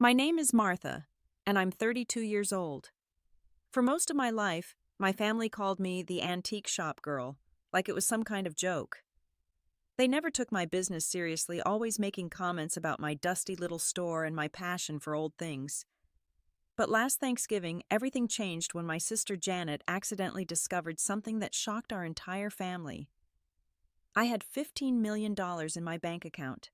My name is Martha, and I'm 32 years old. For most of my life, my family called me the antique shop girl, like it was some kind of joke. They never took my business seriously, always making comments about my dusty little store and my passion for old things. But last Thanksgiving, everything changed when my sister Janet accidentally discovered something that shocked our entire family. I had $15 million in my bank account.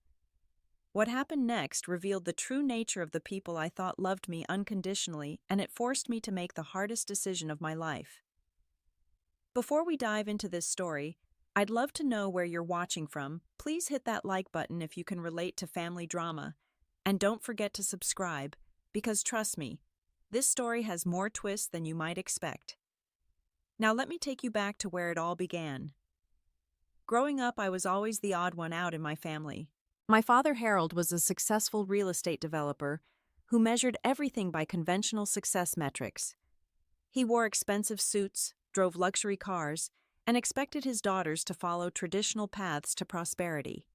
What happened next revealed the true nature of the people I thought loved me unconditionally, and it forced me to make the hardest decision of my life. Before we dive into this story, I'd love to know where you're watching from. Please hit that like button if you can relate to family drama. And don't forget to subscribe, because trust me, this story has more twists than you might expect. Now let me take you back to where it all began. Growing up, I was always the odd one out in my family. My father, Harold, was a successful real estate developer who measured everything by conventional success metrics. He wore expensive suits, drove luxury cars, and expected his daughters to follow traditional paths to prosperity.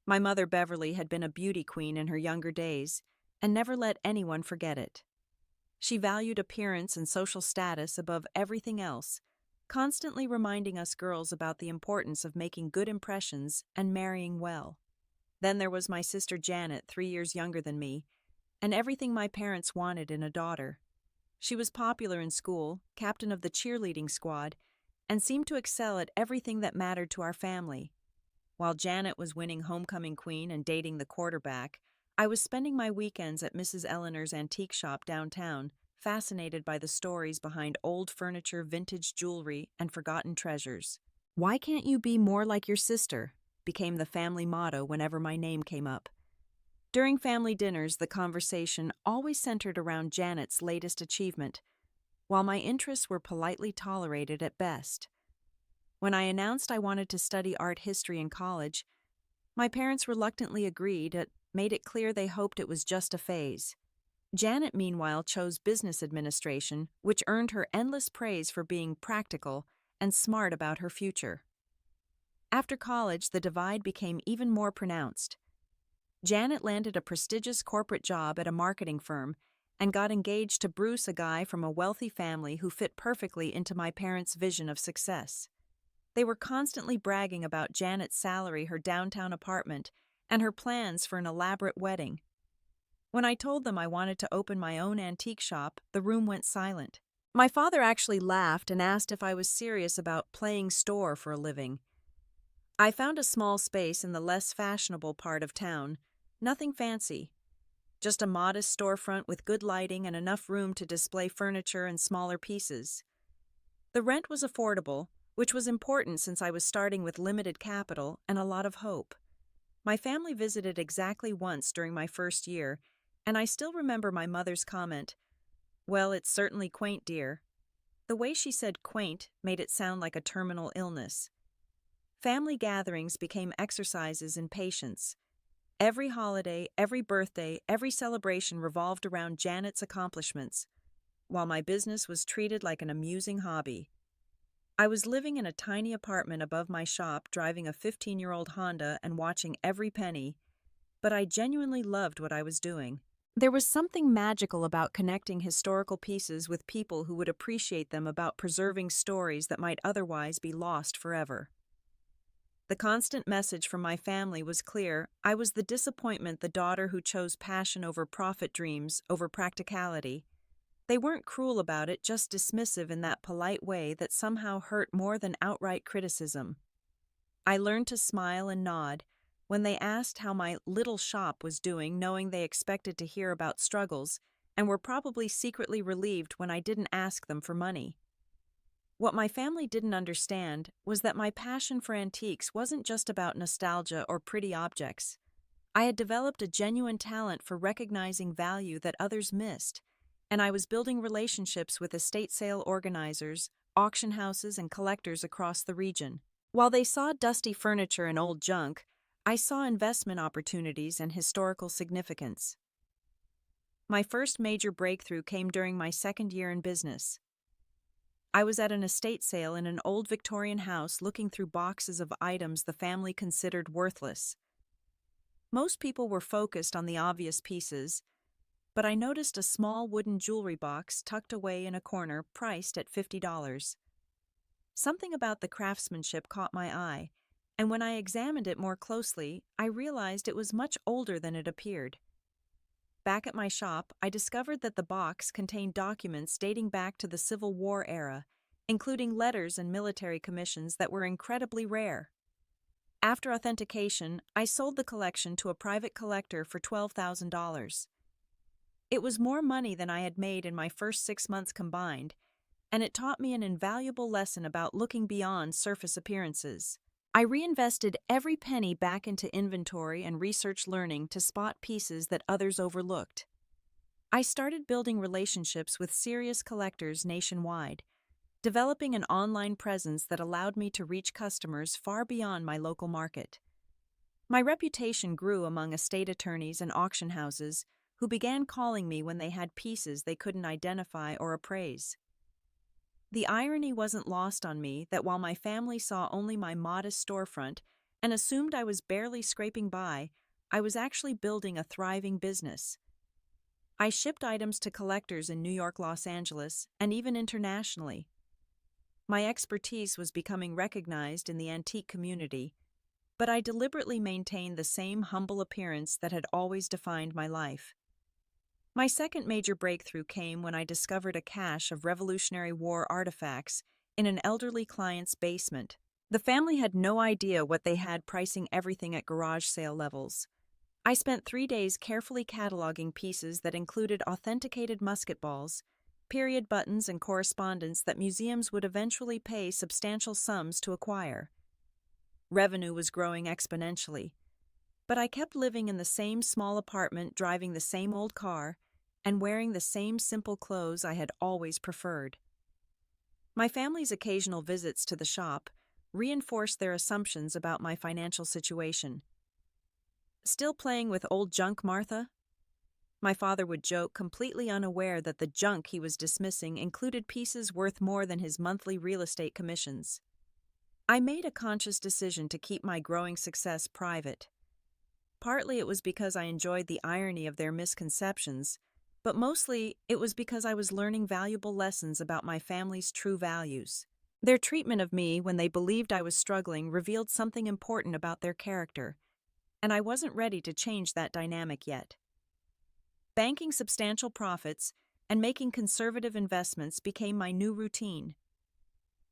My mother, Beverly, had been a beauty queen in her younger days and never let anyone forget it. She valued appearance and social status above everything else, constantly reminding us girls about the importance of making good impressions and marrying well. Then there was my sister Janet, 3 years younger than me, and everything my parents wanted in a daughter. She was popular in school, captain of the cheerleading squad, and seemed to excel at everything that mattered to our family. While Janet was winning homecoming queen and dating the quarterback, I was spending my weekends at Mrs. Eleanor's antique shop downtown, fascinated by the stories behind old furniture, vintage jewelry, and forgotten treasures. "Why can't you be more like your sister?" became the family motto whenever my name came up. During family dinners, the conversation always centered around Janet's latest achievement, while my interests were politely tolerated at best. When I announced I wanted to study art history in college, my parents reluctantly agreed, but made it clear they hoped it was just a phase. Janet, meanwhile, chose business administration, which earned her endless praise for being practical and smart about her future. After college, the divide became even more pronounced. Janet landed a prestigious corporate job at a marketing firm and got engaged to Bruce, a guy from a wealthy family who fit perfectly into my parents' vision of success. They were constantly bragging about Janet's salary, her downtown apartment, and her plans for an elaborate wedding. When I told them I wanted to open my own antique shop, the room went silent. My father actually laughed and asked if I was serious about playing store for a living. I found a small space in the less fashionable part of town, nothing fancy, just a modest storefront with good lighting and enough room to display furniture and smaller pieces. The rent was affordable, which was important since I was starting with limited capital and a lot of hope. My family visited exactly once during my first year, and I still remember my mother's comment, "Well, it's certainly quaint, dear." The way she said quaint made it sound like a terminal illness. Family gatherings became exercises in patience. Every holiday, every birthday, every celebration revolved around Janet's accomplishments, while my business was treated like an amusing hobby. I was living in a tiny apartment above my shop, driving a 15-year-old Honda and watching every penny, but I genuinely loved what I was doing. There was something magical about connecting historical pieces with people who would appreciate them, about preserving stories that might otherwise be lost forever. The constant message from my family was clear: I was the disappointment, the daughter who chose passion over profit, dreams over practicality. They weren't cruel about it, just dismissive in that polite way that somehow hurt more than outright criticism. I learned to smile and nod when they asked how my little shop was doing, knowing they expected to hear about struggles and were probably secretly relieved when I didn't ask them for money. What my family didn't understand was that my passion for antiques wasn't just about nostalgia or pretty objects. I had developed a genuine talent for recognizing value that others missed, and I was building relationships with estate sale organizers, auction houses, and collectors across the region. While they saw dusty furniture and old junk, I saw investment opportunities and historical significance. My first major breakthrough came during my second year in business. I was at an estate sale in an old Victorian house, looking through boxes of items the family considered worthless. Most people were focused on the obvious pieces: but I noticed a small wooden jewelry box tucked away in a corner priced at $50. Something about the craftsmanship caught my eye, and when I examined it more closely, I realized it was much older than it appeared. Back at my shop, I discovered that the box contained documents dating back to the Civil War era, including letters and military commissions that were incredibly rare. After authentication, I sold the collection to a private collector for $12,000. It was more money than I had made in my first 6 months combined, and it taught me an invaluable lesson about looking beyond surface appearances. I reinvested every penny back into inventory and research learning to spot pieces that others overlooked. I started building relationships with serious collectors nationwide, developing an online presence that allowed me to reach customers far beyond my local market. My reputation grew among estate attorneys and auction houses who began calling me when they had pieces they couldn't identify or appraise. The irony wasn't lost on me that while my family saw only my modest storefront and assumed I was barely scraping by, I was actually building a thriving business. I shipped items to collectors in New York, Los Angeles, and even internationally. My expertise was becoming recognized in the antique community, but I deliberately maintained the same humble appearance that had always defined my life. My second major breakthrough came when I discovered a cache of Revolutionary War artifacts in an elderly client's basement. The family had no idea what they had, pricing everything at garage sale levels. I spent 3 days carefully cataloging pieces that included authenticated musket balls, period buttons, and correspondence that museums would eventually pay substantial sums to acquire. Revenue was growing exponentially, but I kept living in the same small apartment, driving the same old car, and wearing the same simple clothes I had always preferred. My family's occasional visits to the shop reinforced their assumptions about my financial situation. "Still playing with old junk, Martha?" My father would joke, completely unaware that the junk he was dismissing included pieces worth more than his monthly real estate commissions. I made a conscious decision to keep my growing success private. Partly it was because I enjoyed the irony of their misconceptions, but mostly it was because I was learning valuable lessons about my family's true values. Their treatment of me when they believed I was struggling revealed something important about their character, and I wasn't ready to change that dynamic yet. Banking substantial profits and making conservative investments became my new routine.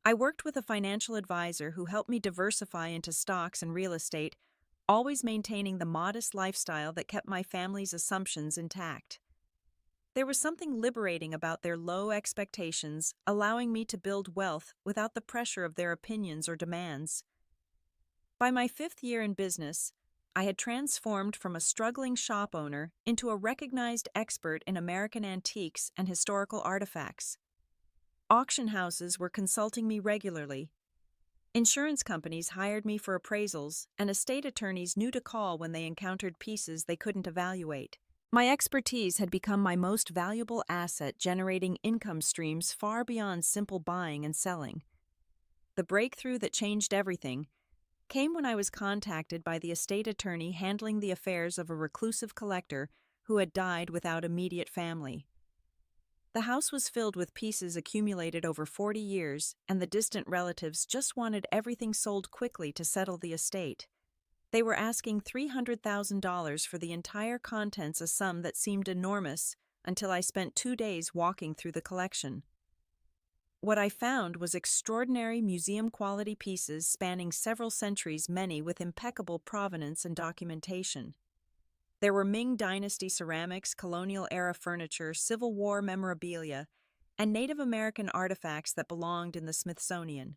I worked with a financial advisor who helped me diversify into stocks and real estate, always maintaining the modest lifestyle that kept my family's assumptions intact. There was something liberating about their low expectations, allowing me to build wealth without the pressure of their opinions or demands. By my 5th year in business, I had transformed from a struggling shop owner into a recognized expert in American antiques and historical artifacts. Auction houses were consulting me regularly. Insurance companies hired me for appraisals, and estate attorneys knew to call when they encountered pieces they couldn't evaluate. My expertise had become my most valuable asset, generating income streams far beyond simple buying and selling. The breakthrough that changed everything came when I was contacted by the estate attorney handling the affairs of a reclusive collector who had died without immediate family. The house was filled with pieces accumulated over 40 years, and the distant relatives just wanted everything sold quickly to settle the estate. They were asking $300,000 for the entire contents, a sum that seemed enormous until I spent 2 days walking through the collection. What I found was extraordinary museum-quality pieces spanning several centuries, many with impeccable provenance and documentation. There were Ming Dynasty ceramics, colonial-era furniture, Civil War memorabilia, and Native American artifacts that belonged in the Smithsonian.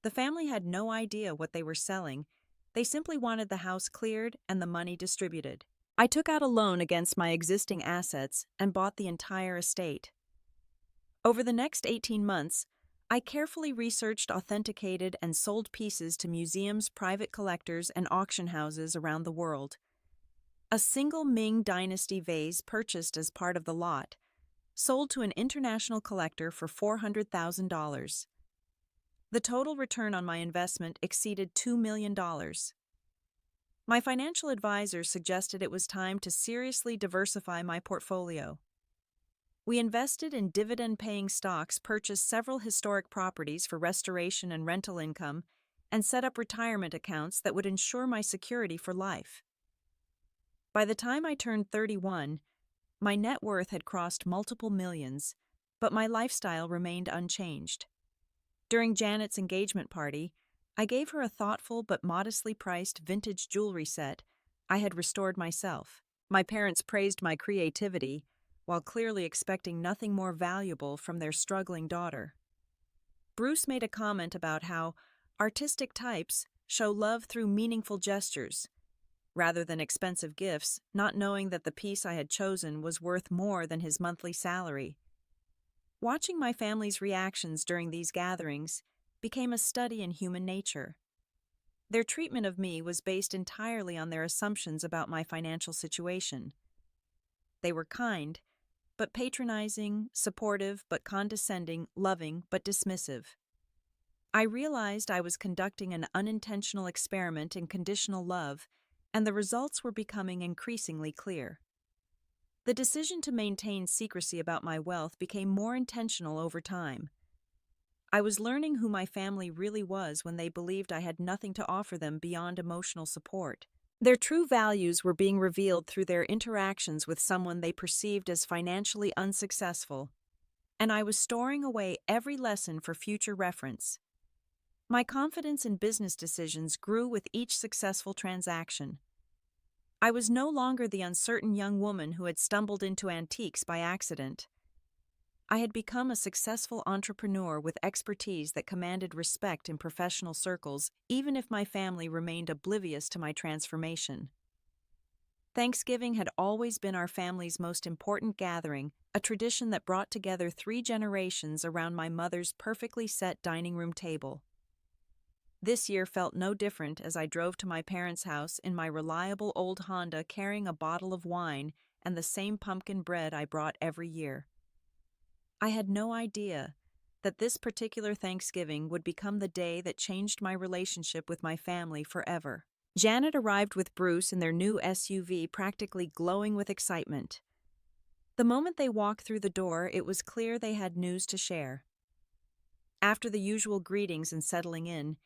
The family had no idea what they were selling. They simply wanted the house cleared and the money distributed. I took out a loan against my existing assets and bought the entire estate. Over the next 18 months, I carefully researched, authenticated, and sold pieces to museums, private collectors, and auction houses around the world. A single Ming Dynasty vase purchased as part of the lot sold to an international collector for $400,000. The total return on my investment exceeded $2 million. My financial advisor suggested it was time to seriously diversify my portfolio. We invested in dividend-paying stocks, purchased several historic properties for restoration and rental income, and set up retirement accounts that would ensure my security for life. By the time I turned 31, my net worth had crossed multiple millions, but my lifestyle remained unchanged. During Janet's engagement party, I gave her a thoughtful but modestly priced vintage jewelry set I had restored myself. My parents praised my creativity, while clearly expecting nothing more valuable from their struggling daughter. Bruce made a comment about how artistic types show love through meaningful gestures, rather than expensive gifts, not knowing that the piece I had chosen was worth more than his monthly salary. Watching my family's reactions during these gatherings became a study in human nature. Their treatment of me was based entirely on their assumptions about my financial situation. They were kind, but patronizing, supportive but condescending, loving but dismissive. I realized I was conducting an unintentional experiment in conditional love, and the results were becoming increasingly clear. The decision to maintain secrecy about my wealth became more intentional over time. I was learning who my family really was when they believed I had nothing to offer them beyond emotional support. Their true values were being revealed through their interactions with someone they perceived as financially unsuccessful, and I was storing away every lesson for future reference. My confidence in business decisions grew with each successful transaction. I was no longer the uncertain young woman who had stumbled into antiques by accident. I had become a successful entrepreneur with expertise that commanded respect in professional circles, even if my family remained oblivious to my transformation. Thanksgiving had always been our family's most important gathering, a tradition that brought together 3 generations around my mother's perfectly set dining room table. This year felt no different as I drove to my parents' house in my reliable old Honda carrying a bottle of wine and the same pumpkin bread I brought every year. I had no idea that this particular Thanksgiving would become the day that changed my relationship with my family forever. Janet arrived with Bruce in their new SUV, practically glowing with excitement. The moment they walked through the door, it was clear they had news to share. After the usual greetings and settling in,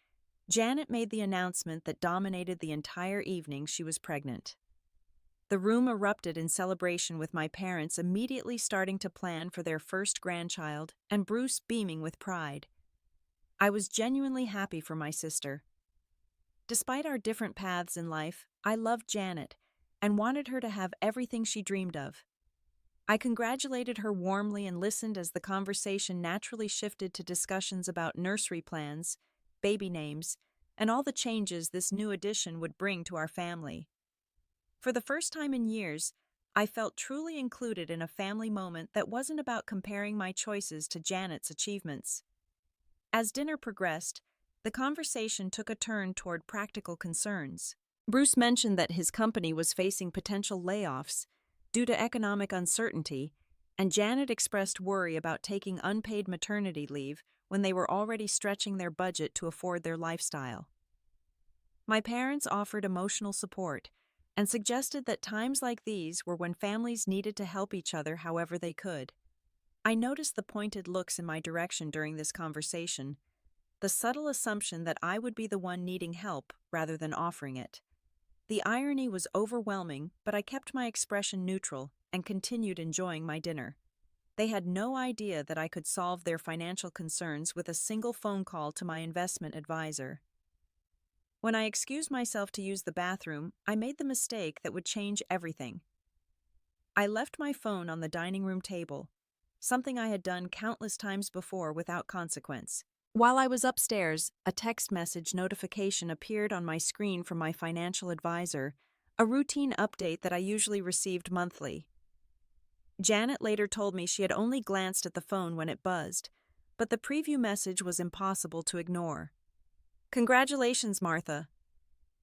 Janet made the announcement that dominated the entire evening: she was pregnant. The room erupted in celebration, with my parents immediately starting to plan for their first grandchild and Bruce beaming with pride. I was genuinely happy for my sister. Despite our different paths in life, I loved Janet and wanted her to have everything she dreamed of. I congratulated her warmly and listened as the conversation naturally shifted to discussions about nursery plans, baby names, and all the changes this new addition would bring to our family. For the first time in years, I felt truly included in a family moment that wasn't about comparing my choices to Janet's achievements. As dinner progressed, the conversation took a turn toward practical concerns. Bruce mentioned that his company was facing potential layoffs due to economic uncertainty, and Janet expressed worry about taking unpaid maternity leave when they were already stretching their budget to afford their lifestyle. My parents offered emotional support and suggested that times like these were when families needed to help each other however they could. I noticed the pointed looks in my direction during this conversation, the subtle assumption that I would be the one needing help rather than offering it. The irony was overwhelming, but I kept my expression neutral and continued enjoying my dinner. They had no idea that I could solve their financial concerns with a single phone call to my investment advisor. When I excused myself to use the bathroom, I made the mistake that would change everything. I left my phone on the dining room table, something I had done countless times before without consequence. While I was upstairs, a text message notification appeared on my screen from my financial advisor, a routine update that I usually received monthly. Janet later told me she had only glanced at the phone when it buzzed, but the preview message was impossible to ignore. Congratulations, Martha.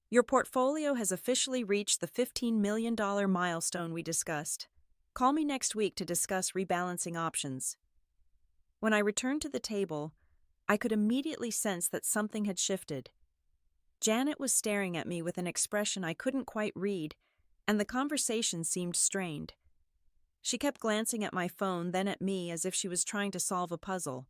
Your portfolio has officially reached the $15 million milestone we discussed. Call me next week to discuss rebalancing options. When I returned to the table, I could immediately sense that something had shifted. Janet was staring at me with an expression I couldn't quite read, and the conversation seemed strained. She kept glancing at my phone, then at me as if she was trying to solve a puzzle.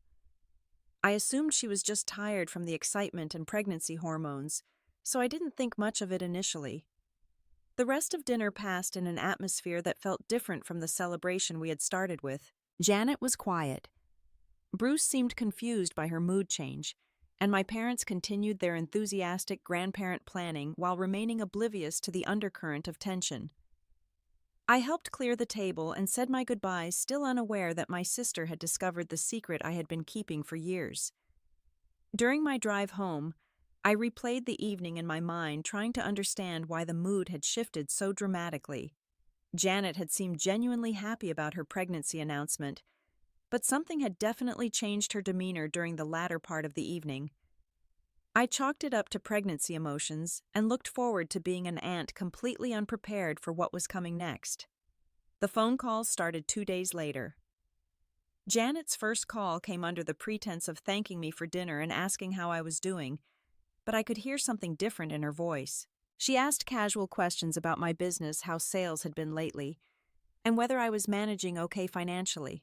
I assumed she was just tired from the excitement and pregnancy hormones, so I didn't think much of it initially. The rest of dinner passed in an atmosphere that felt different from the celebration we had started with. Janet was quiet. Bruce seemed confused by her mood change, and my parents continued their enthusiastic grandparent planning while remaining oblivious to the undercurrent of tension. I helped clear the table and said my goodbyes, still unaware that my sister had discovered the secret I had been keeping for years. During my drive home, I replayed the evening in my mind, trying to understand why the mood had shifted so dramatically. Janet had seemed genuinely happy about her pregnancy announcement, but something had definitely changed her demeanor during the latter part of the evening. I chalked it up to pregnancy emotions and looked forward to being an aunt completely unprepared for what was coming next. The phone calls started 2 days later. Janet's first call came under the pretense of thanking me for dinner and asking how I was doing, but I could hear something different in her voice. She asked casual questions about my business, how sales had been lately, and whether I was managing okay financially.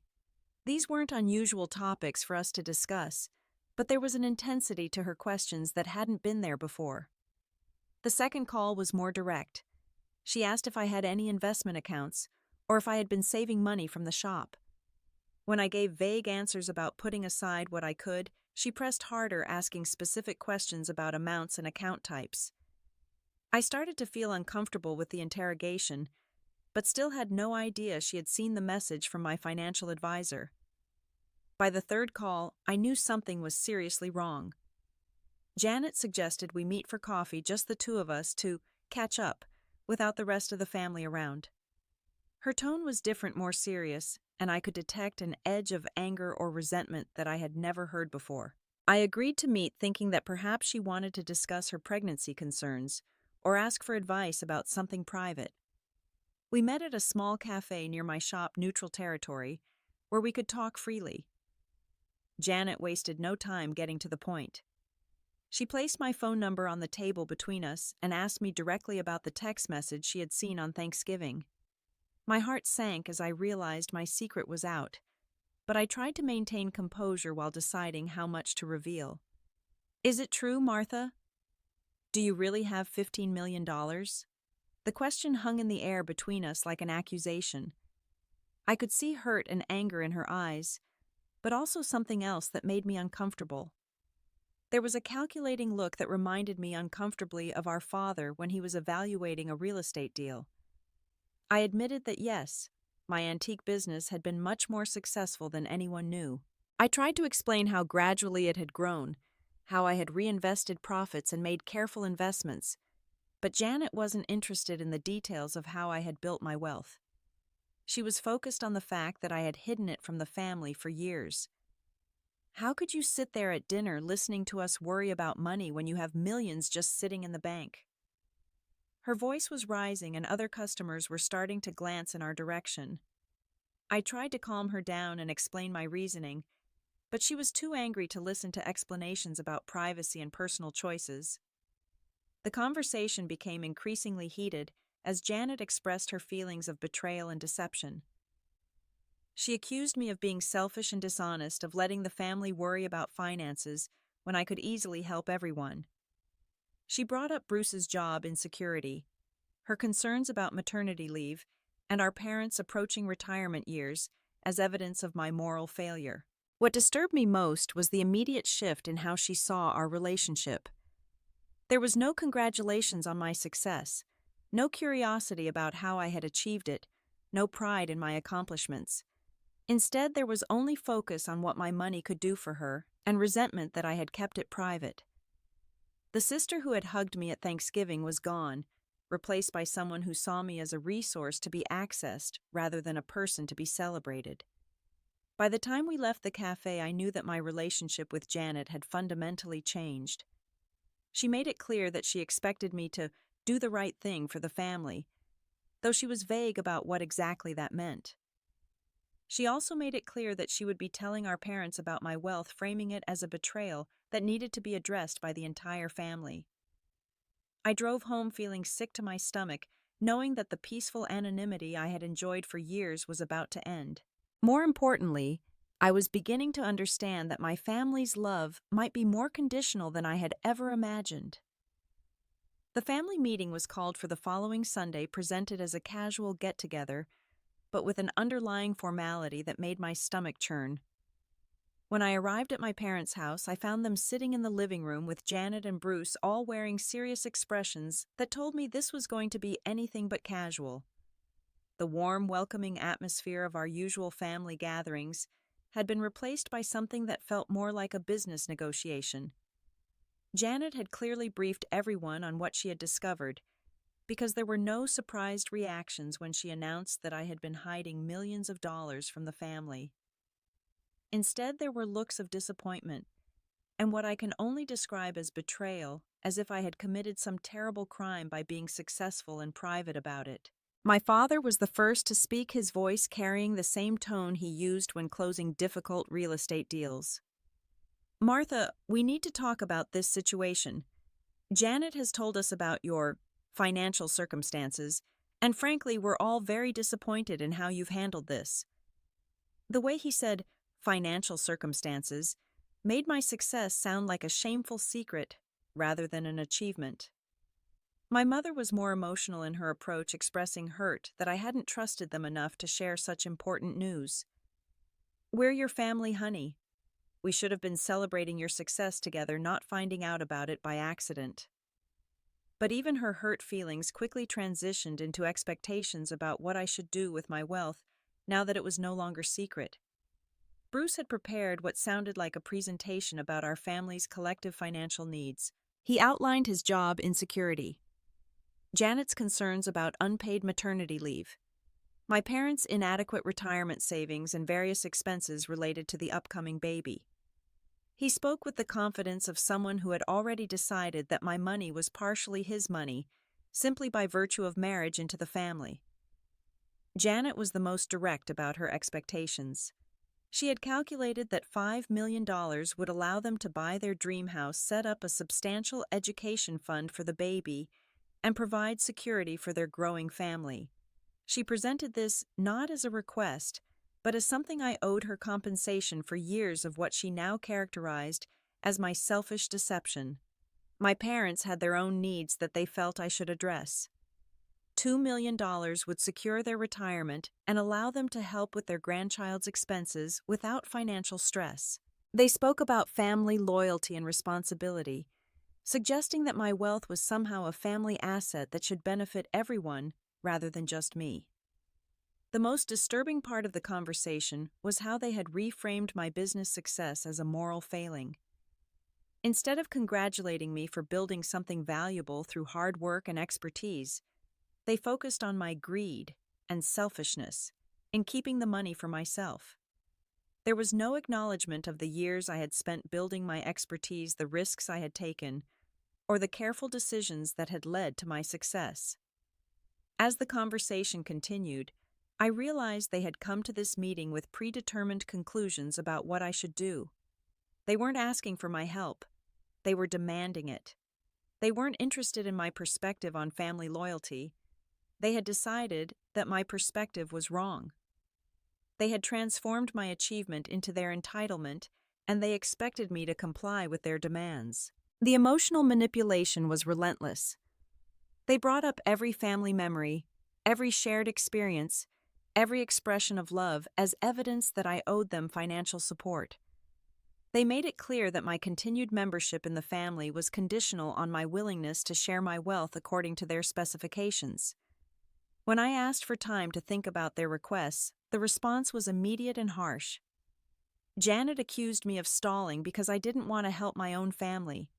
These weren't unusual topics for us to discuss, but there was an intensity to her questions that hadn't been there before. The second call was more direct. She asked if I had any investment accounts, or if I had been saving money from the shop. When I gave vague answers about putting aside what I could, she pressed harder, asking specific questions about amounts and account types. I started to feel uncomfortable with the interrogation, but still had no idea she had seen the message from my financial advisor. By the third call, I knew something was seriously wrong. Janet suggested we meet for coffee, just the two of us, to catch up, without the rest of the family around. Her tone was different, more serious, and I could detect an edge of anger or resentment that I had never heard before. I agreed to meet, thinking that perhaps she wanted to discuss her pregnancy concerns or ask for advice about something private. We met at a small cafe near my shop, Neutral Territory, where we could talk freely. Janet wasted no time getting to the point. She placed my phone number on the table between us and asked me directly about the text message she had seen on Thanksgiving. My heart sank as I realized my secret was out, but I tried to maintain composure while deciding how much to reveal. "Is it true, Martha? Do you really have $15 million? The question hung in the air between us like an accusation. I could see hurt and anger in her eyes, but also something else that made me uncomfortable. There was a calculating look that reminded me uncomfortably of our father when he was evaluating a real estate deal. I admitted that yes, my antique business had been much more successful than anyone knew. I tried to explain how gradually it had grown, how I had reinvested profits and made careful investments, but Janet wasn't interested in the details of how I had built my wealth. She was focused on the fact that I had hidden it from the family for years. "How could you sit there at dinner listening to us worry about money when you have millions just sitting in the bank?" Her voice was rising and other customers were starting to glance in our direction. I tried to calm her down and explain my reasoning, but she was too angry to listen to explanations about privacy and personal choices. The conversation became increasingly heated as Janet expressed her feelings of betrayal and deception. She accused me of being selfish and dishonest, of letting the family worry about finances when I could easily help everyone. She brought up Bruce's job insecurity, her concerns about maternity leave, and our parents' approaching retirement years as evidence of my moral failure. What disturbed me most was the immediate shift in how she saw our relationship. There was no congratulations on my success, no curiosity about how I had achieved it, no pride in my accomplishments. Instead, there was only focus on what my money could do for her and resentment that I had kept it private. The sister who had hugged me at Thanksgiving was gone, replaced by someone who saw me as a resource to be accessed rather than a person to be celebrated. By the time we left the cafe, I knew that my relationship with Janet had fundamentally changed. She made it clear that she expected me to do the right thing for the family, though she was vague about what exactly that meant. She also made it clear that she would be telling our parents about my wealth, framing it as a betrayal that needed to be addressed by the entire family. I drove home feeling sick to my stomach, knowing that the peaceful anonymity I had enjoyed for years was about to end. More importantly, I was beginning to understand that my family's love might be more conditional than I had ever imagined. The family meeting was called for the following Sunday, presented as a casual get-together, but with an underlying formality that made my stomach churn. When I arrived at my parents' house, I found them sitting in the living room with Janet and Bruce, all wearing serious expressions that told me this was going to be anything but casual. The warm, welcoming atmosphere of our usual family gatherings had been replaced by something that felt more like a business negotiation. Janet had clearly briefed everyone on what she had discovered, because there were no surprised reactions when she announced that I had been hiding millions of dollars from the family. Instead, there were looks of disappointment, and what I can only describe as betrayal, as if I had committed some terrible crime by being successful and private about it. My father was the first to speak, his voice carrying the same tone he used when closing difficult real estate deals. "Martha, we need to talk about this situation. Janet has told us about your financial circumstances, and frankly, we're all very disappointed in how you've handled this." The way he said financial circumstances made my success sound like a shameful secret rather than an achievement. My mother was more emotional in her approach, expressing hurt that I hadn't trusted them enough to share such important news. "We're your family, honey. We should have been celebrating your success together, not finding out about it by accident." But even her hurt feelings quickly transitioned into expectations about what I should do with my wealth now that it was no longer secret. Bruce had prepared what sounded like a presentation about our family's collective financial needs. He outlined his job insecurity, Janet's concerns about unpaid maternity leave, my parents' inadequate retirement savings, and various expenses related to the upcoming baby. He spoke with the confidence of someone who had already decided that my money was partially his money, simply by virtue of marriage into the family. Janet was the most direct about her expectations. She had calculated that $5 million would allow them to buy their dream house, set up a substantial education fund for the baby, and provide security for their growing family. She presented this not as a request, but as something I owed her compensation for years of what she now characterized as my selfish deception. My parents had their own needs that they felt I should address. $2 million would secure their retirement and allow them to help with their grandchild's expenses without financial stress. They spoke about family loyalty and responsibility, suggesting that my wealth was somehow a family asset that should benefit everyone rather than just me. The most disturbing part of the conversation was how they had reframed my business success as a moral failing. Instead of congratulating me for building something valuable through hard work and expertise, they focused on my greed and selfishness in keeping the money for myself. There was no acknowledgement of the years I had spent building my expertise, the risks I had taken, or the careful decisions that had led to my success. As the conversation continued, I realized they had come to this meeting with predetermined conclusions about what I should do. They weren't asking for my help. They were demanding it. They weren't interested in my perspective on family loyalty. They had decided that my perspective was wrong. They had transformed my achievement into their entitlement, and they expected me to comply with their demands. The emotional manipulation was relentless. They brought up every family memory, every shared experience, every expression of love as evidence that I owed them financial support. They made it clear that my continued membership in the family was conditional on my willingness to share my wealth according to their specifications. When I asked for time to think about their requests, the response was immediate and harsh. Janet accused me of stalling because I didn't want to help my own family.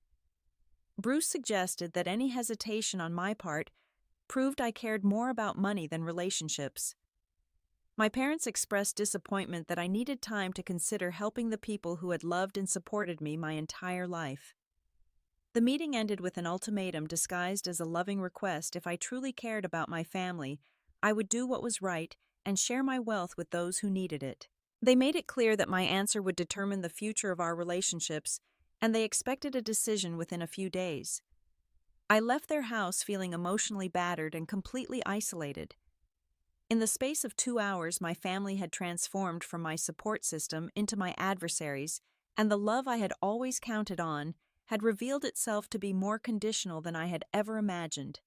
Bruce suggested that any hesitation on my part proved I cared more about money than relationships. My parents expressed disappointment that I needed time to consider helping the people who had loved and supported me my entire life. The meeting ended with an ultimatum disguised as a loving request. If I truly cared about my family, I would do what was right and share my wealth with those who needed it. They made it clear that my answer would determine the future of our relationships, and they expected a decision within a few days. I left their house feeling emotionally battered and completely isolated. In the space of 2 hours, my family had transformed from my support system into my adversaries, and the love I had always counted on had revealed itself to be more conditional than I had ever imagined.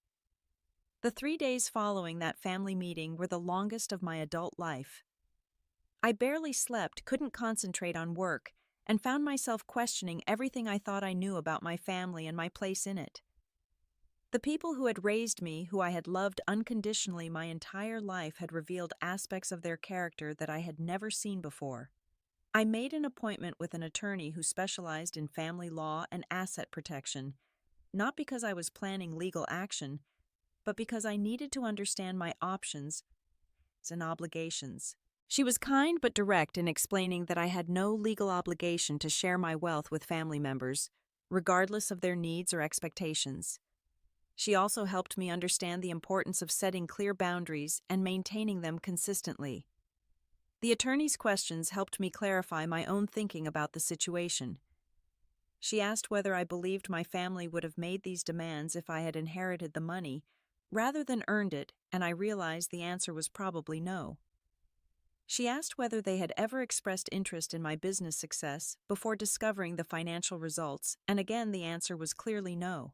The 3 days following that family meeting were the longest of my adult life. I barely slept, couldn't concentrate on work, and found myself questioning everything I thought I knew about my family and my place in it. The people who had raised me, who I had loved unconditionally my entire life, had revealed aspects of their character that I had never seen before. I made an appointment with an attorney who specialized in family law and asset protection, not because I was planning legal action, but because I needed to understand my options and obligations. She was kind but direct in explaining that I had no legal obligation to share my wealth with family members, regardless of their needs or expectations. She also helped me understand the importance of setting clear boundaries and maintaining them consistently. The attorney's questions helped me clarify my own thinking about the situation. She asked whether I believed my family would have made these demands if I had inherited the money, rather than earned it, and I realized the answer was probably no. She asked whether they had ever expressed interest in my business success before discovering the financial results, and again the answer was clearly no.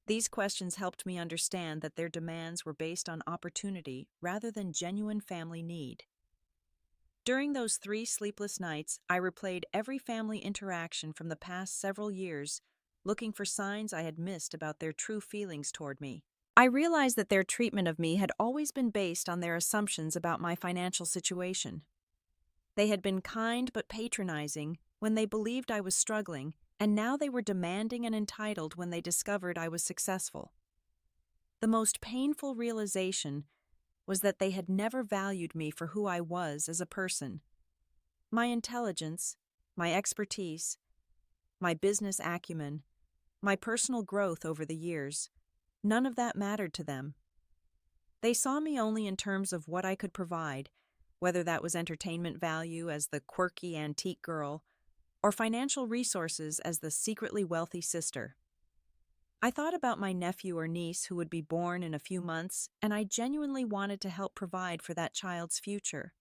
These questions helped me understand that their demands were based on opportunity rather than genuine family need. During those 3 sleepless nights, I replayed every family interaction from the past several years, looking for signs I had missed about their true feelings toward me. I realized that their treatment of me had always been based on their assumptions about my financial situation. They had been kind but patronizing when they believed I was struggling, and now they were demanding and entitled when they discovered I was successful. The most painful realization was that they had never valued me for who I was as a person. My intelligence, my expertise, my business acumen, my personal growth over the years, none of that mattered to them. They saw me only in terms of what I could provide, whether that was entertainment value as the quirky antique girl, or financial resources as the secretly wealthy sister. I thought about my nephew or niece who would be born in a few months, and I genuinely wanted to help provide for that child's future.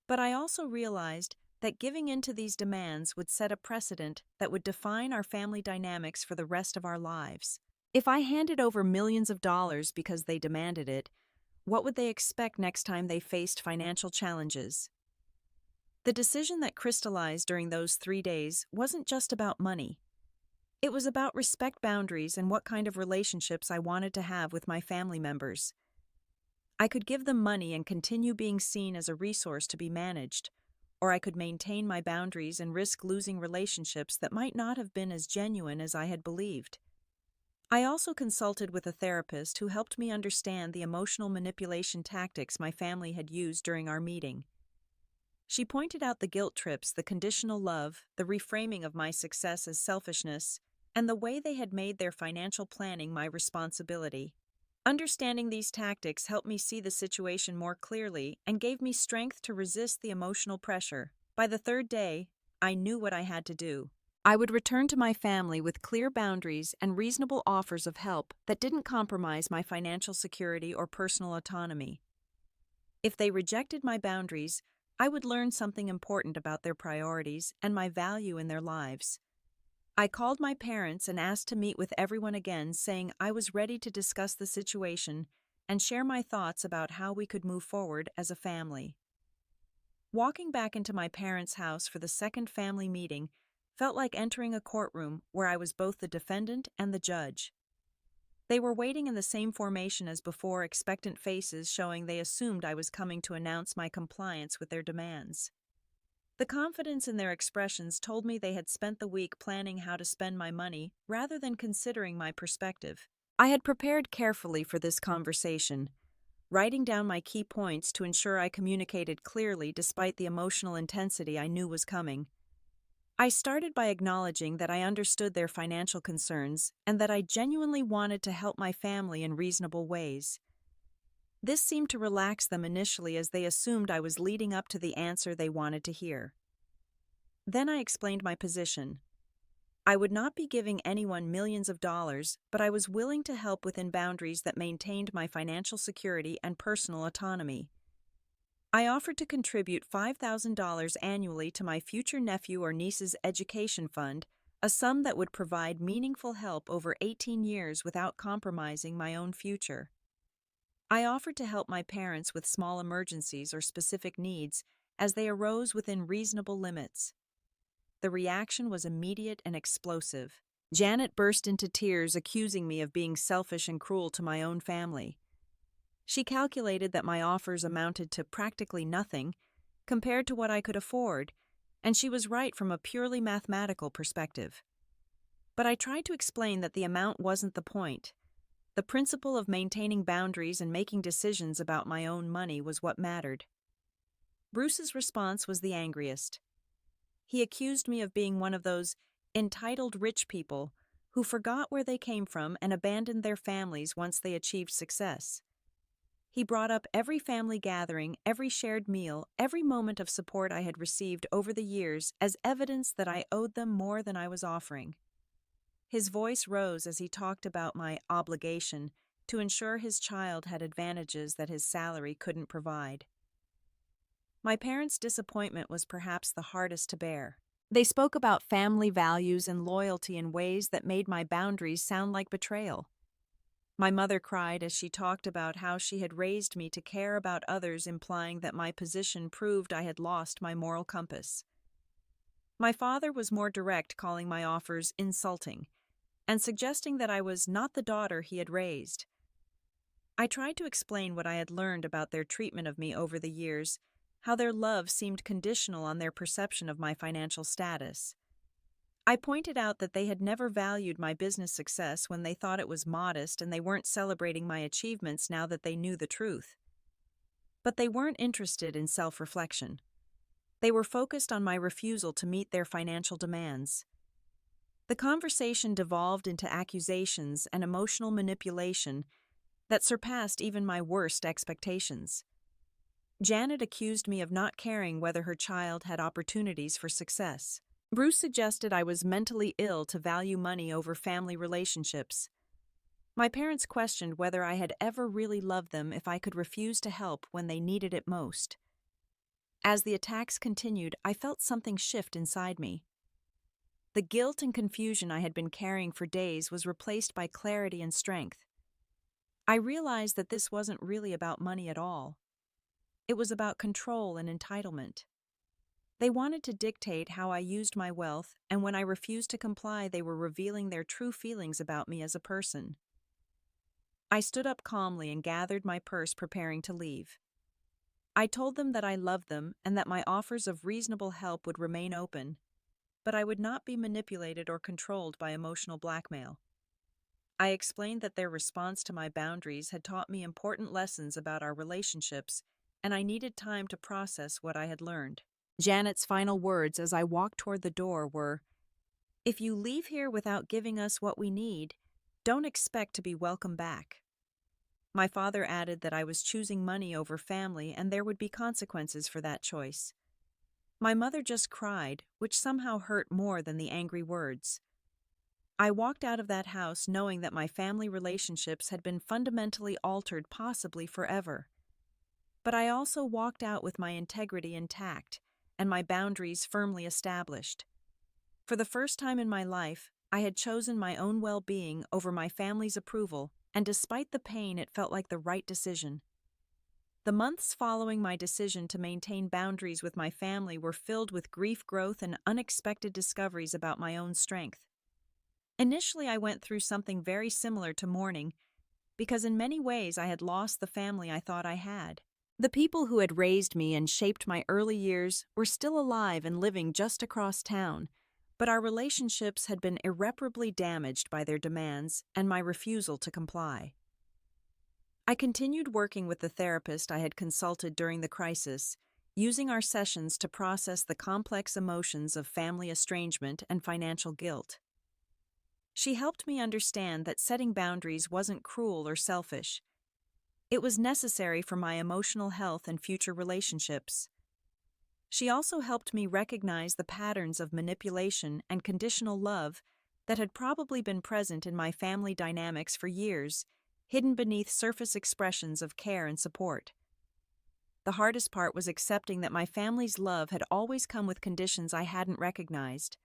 But I also realized that giving in to these demands would set a precedent that would define our family dynamics for the rest of our lives. If I handed over millions of dollars because they demanded it, what would they expect next time they faced financial challenges? The decision that crystallized during those 3 days wasn't just about money. It was about respect boundaries and what kind of relationships I wanted to have with my family members. I could give them money and continue being seen as a resource to be managed, or I could maintain my boundaries and risk losing relationships that might not have been as genuine as I had believed. I also consulted with a therapist who helped me understand the emotional manipulation tactics my family had used during our meeting. She pointed out the guilt trips, the conditional love, the reframing of my success as selfishness, and the way they had made their financial planning my responsibility. Understanding these tactics helped me see the situation more clearly and gave me strength to resist the emotional pressure. By the 3rd day, I knew what I had to do. I would return to my family with clear boundaries and reasonable offers of help that didn't compromise my financial security or personal autonomy. If they rejected my boundaries, I would learn something important about their priorities and my value in their lives. I called my parents and asked to meet with everyone again, saying I was ready to discuss the situation and share my thoughts about how we could move forward as a family. Walking back into my parents' house for the second family meeting felt like entering a courtroom where I was both the defendant and the judge. They were waiting in the same formation as before, expectant faces showing they assumed I was coming to announce my compliance with their demands. The confidence in their expressions told me they had spent the week planning how to spend my money rather than considering my perspective. I had prepared carefully for this conversation, writing down my key points to ensure I communicated clearly despite the emotional intensity I knew was coming. I started by acknowledging that I understood their financial concerns and that I genuinely wanted to help my family in reasonable ways. This seemed to relax them initially as they assumed I was leading up to the answer they wanted to hear. Then I explained my position. I would not be giving anyone millions of dollars, but I was willing to help within boundaries that maintained my financial security and personal autonomy. I offered to contribute $5,000 annually to my future nephew or niece's education fund, a sum that would provide meaningful help over 18 years without compromising my own future. I offered to help my parents with small emergencies or specific needs as they arose within reasonable limits. The reaction was immediate and explosive. Janet burst into tears, accusing me of being selfish and cruel to my own family. She calculated that my offers amounted to practically nothing compared to what I could afford, and she was right from a purely mathematical perspective. But I tried to explain that the amount wasn't the point. The principle of maintaining boundaries and making decisions about my own money was what mattered. Bruce's response was the angriest. He accused me of being one of those entitled rich people who forgot where they came from and abandoned their families once they achieved success. He brought up every family gathering, every shared meal, every moment of support I had received over the years as evidence that I owed them more than I was offering. His voice rose as he talked about my obligation to ensure his child had advantages that his salary couldn't provide. My parents' disappointment was perhaps the hardest to bear. They spoke about family values and loyalty in ways that made my boundaries sound like betrayal. My mother cried as she talked about how she had raised me to care about others, implying that my position proved I had lost my moral compass. My father was more direct, calling my offers insulting and suggesting that I was not the daughter he had raised. I tried to explain what I had learned about their treatment of me over the years, how their love seemed conditional on their perception of my financial status. I pointed out that they had never valued my business success when they thought it was modest, and they weren't celebrating my achievements now that they knew the truth. But they weren't interested in self-reflection. They were focused on my refusal to meet their financial demands. The conversation devolved into accusations and emotional manipulation that surpassed even my worst expectations. Janet accused me of not caring whether her child had opportunities for success. Bruce suggested I was mentally ill to value money over family relationships. My parents questioned whether I had ever really loved them if I could refuse to help when they needed it most. As the attacks continued, I felt something shift inside me. The guilt and confusion I had been carrying for days was replaced by clarity and strength. I realized that this wasn't really about money at all. It was about control and entitlement. They wanted to dictate how I used my wealth, and when I refused to comply, they were revealing their true feelings about me as a person. I stood up calmly and gathered my purse, preparing to leave. I told them that I loved them and that my offers of reasonable help would remain open, but I would not be manipulated or controlled by emotional blackmail. I explained that their response to my boundaries had taught me important lessons about our relationships, and I needed time to process what I had learned. Janet's final words as I walked toward the door were, "If you leave here without giving us what we need, don't expect to be welcome back." My father added that I was choosing money over family and there would be consequences for that choice. My mother just cried, which somehow hurt more than the angry words. I walked out of that house knowing that my family relationships had been fundamentally altered, possibly forever. But I also walked out with my integrity intact and my boundaries firmly established. For the first time in my life, I had chosen my own well-being over my family's approval, and despite the pain, it felt like the right decision. The months following my decision to maintain boundaries with my family were filled with grief, growth, and unexpected discoveries about my own strength. Initially, I went through something very similar to mourning, because in many ways I had lost the family I thought I had. The people who had raised me and shaped my early years were still alive and living just across town, but our relationships had been irreparably damaged by their demands and my refusal to comply. I continued working with the therapist I had consulted during the crisis, using our sessions to process the complex emotions of family estrangement and financial guilt. She helped me understand that setting boundaries wasn't cruel or selfish. It was necessary for my emotional health and future relationships. She also helped me recognize the patterns of manipulation and conditional love that had probably been present in my family dynamics for years, hidden beneath surface expressions of care and support. The hardest part was accepting that my family's love had always come with conditions I hadn't recognized.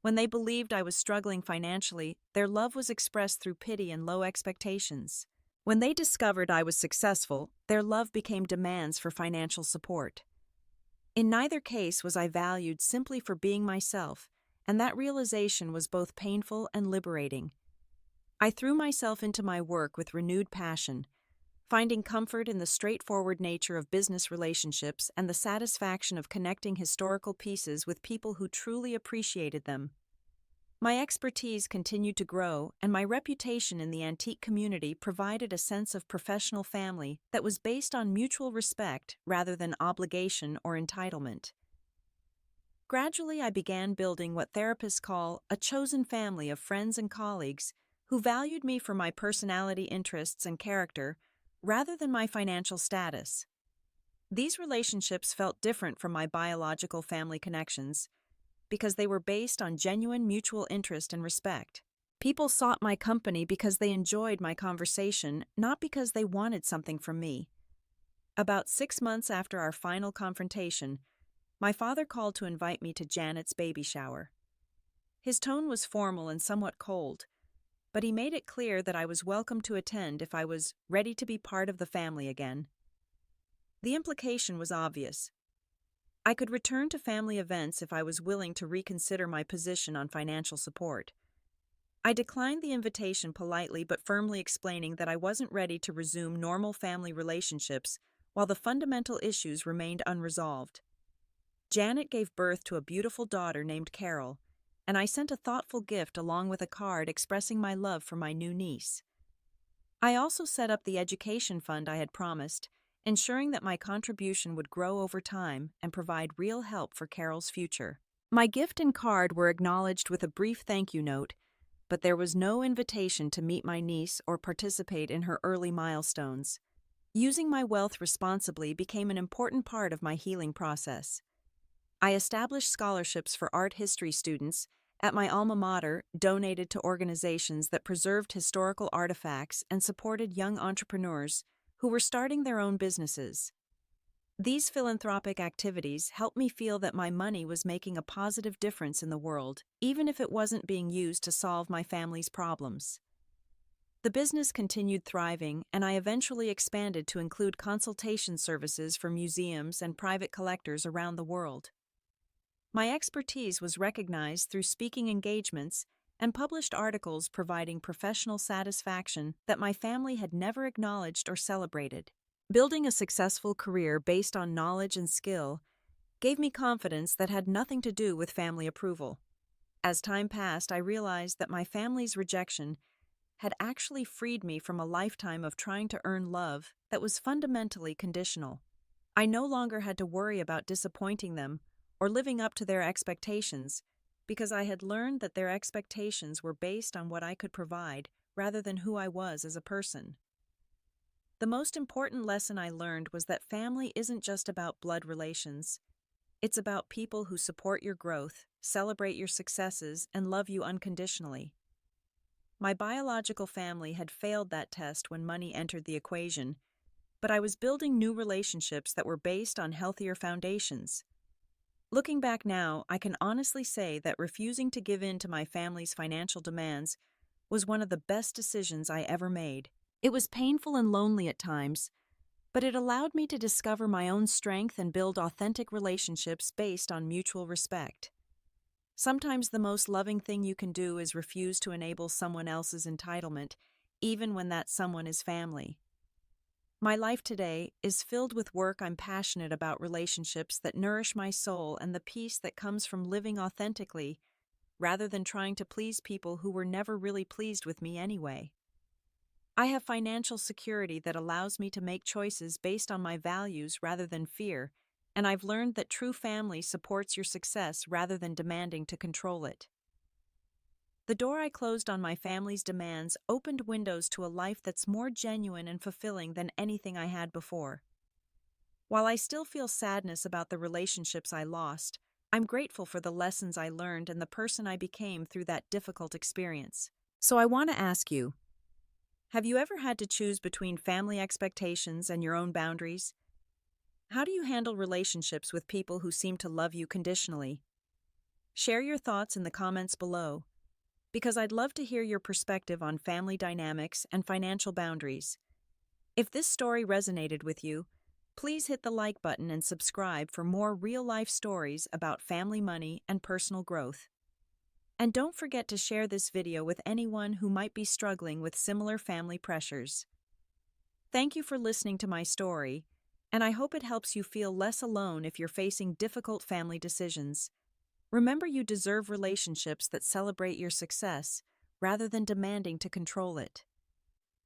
When they believed I was struggling financially, their love was expressed through pity and low expectations. When they discovered I was successful, their love became demands for financial support. In neither case was I valued simply for being myself, and that realization was both painful and liberating. I threw myself into my work with renewed passion, finding comfort in the straightforward nature of business relationships and the satisfaction of connecting historical pieces with people who truly appreciated them. My expertise continued to grow, and my reputation in the antique community provided a sense of professional family that was based on mutual respect rather than obligation or entitlement. Gradually, I began building what therapists call a chosen family of friends and colleagues who valued me for my personality, interests, and character rather than my financial status. These relationships felt different from my biological family connections because they were based on genuine mutual interest and respect. People sought my company because they enjoyed my conversation, not because they wanted something from me. About 6 months after our final confrontation, my father called to invite me to Janet's baby shower. His tone was formal and somewhat cold, but he made it clear that I was welcome to attend if I was ready to be part of the family again. The implication was obvious. I could return to family events if I was willing to reconsider my position on financial support. I declined the invitation politely but firmly, explaining that I wasn't ready to resume normal family relationships while the fundamental issues remained unresolved. Janet gave birth to a beautiful daughter named Carol, and I sent a thoughtful gift along with a card expressing my love for my new niece. I also set up the education fund I had promised, ensuring that my contribution would grow over time and provide real help for Carol's future. My gift and card were acknowledged with a brief thank you note, but there was no invitation to meet my niece or participate in her early milestones. Using my wealth responsibly became an important part of my healing process. I established scholarships for art history students at my alma mater, donated to organizations that preserved historical artifacts, and supported young entrepreneurs who were starting their own businesses. These philanthropic activities helped me feel that my money was making a positive difference in the world, even if it wasn't being used to solve my family's problems. The business continued thriving, and I eventually expanded to include consultation services for museums and private collectors around the world. My expertise was recognized through speaking engagements and published articles providing professional satisfaction that my family had never acknowledged or celebrated. Building a successful career based on knowledge and skill gave me confidence that had nothing to do with family approval. As time passed, I realized that my family's rejection had actually freed me from a lifetime of trying to earn love that was fundamentally conditional. I no longer had to worry about disappointing them or living up to their expectations, because I had learned that their expectations were based on what I could provide rather than who I was as a person. The most important lesson I learned was that family isn't just about blood relations. It's about people who support your growth, celebrate your successes, and love you unconditionally. My biological family had failed that test when money entered the equation, but I was building new relationships that were based on healthier foundations. Looking back now, I can honestly say that refusing to give in to my family's financial demands was one of the best decisions I ever made. It was painful and lonely at times, but it allowed me to discover my own strength and build authentic relationships based on mutual respect. Sometimes the most loving thing you can do is refuse to enable someone else's entitlement, even when that someone is family. My life today is filled with work I'm passionate about, relationships that nourish my soul, and the peace that comes from living authentically rather than trying to please people who were never really pleased with me anyway. I have financial security that allows me to make choices based on my values rather than fear, and I've learned that true family supports your success rather than demanding to control it. The door I closed on my family's demands opened windows to a life that's more genuine and fulfilling than anything I had before. While I still feel sadness about the relationships I lost, I'm grateful for the lessons I learned and the person I became through that difficult experience. So I want to ask you, have you ever had to choose between family expectations and your own boundaries? How do you handle relationships with people who seem to love you conditionally? Share your thoughts in the comments below, because I'd love to hear your perspective on family dynamics and financial boundaries. If this story resonated with you, please hit the like button and subscribe for more real-life stories about family money and personal growth. And don't forget to share this video with anyone who might be struggling with similar family pressures. Thank you for listening to my story, and I hope it helps you feel less alone if you're facing difficult family decisions. Remember, you deserve relationships that celebrate your success rather than demanding to control it.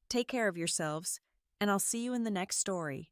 Take care of yourselves, and I'll see you in the next story.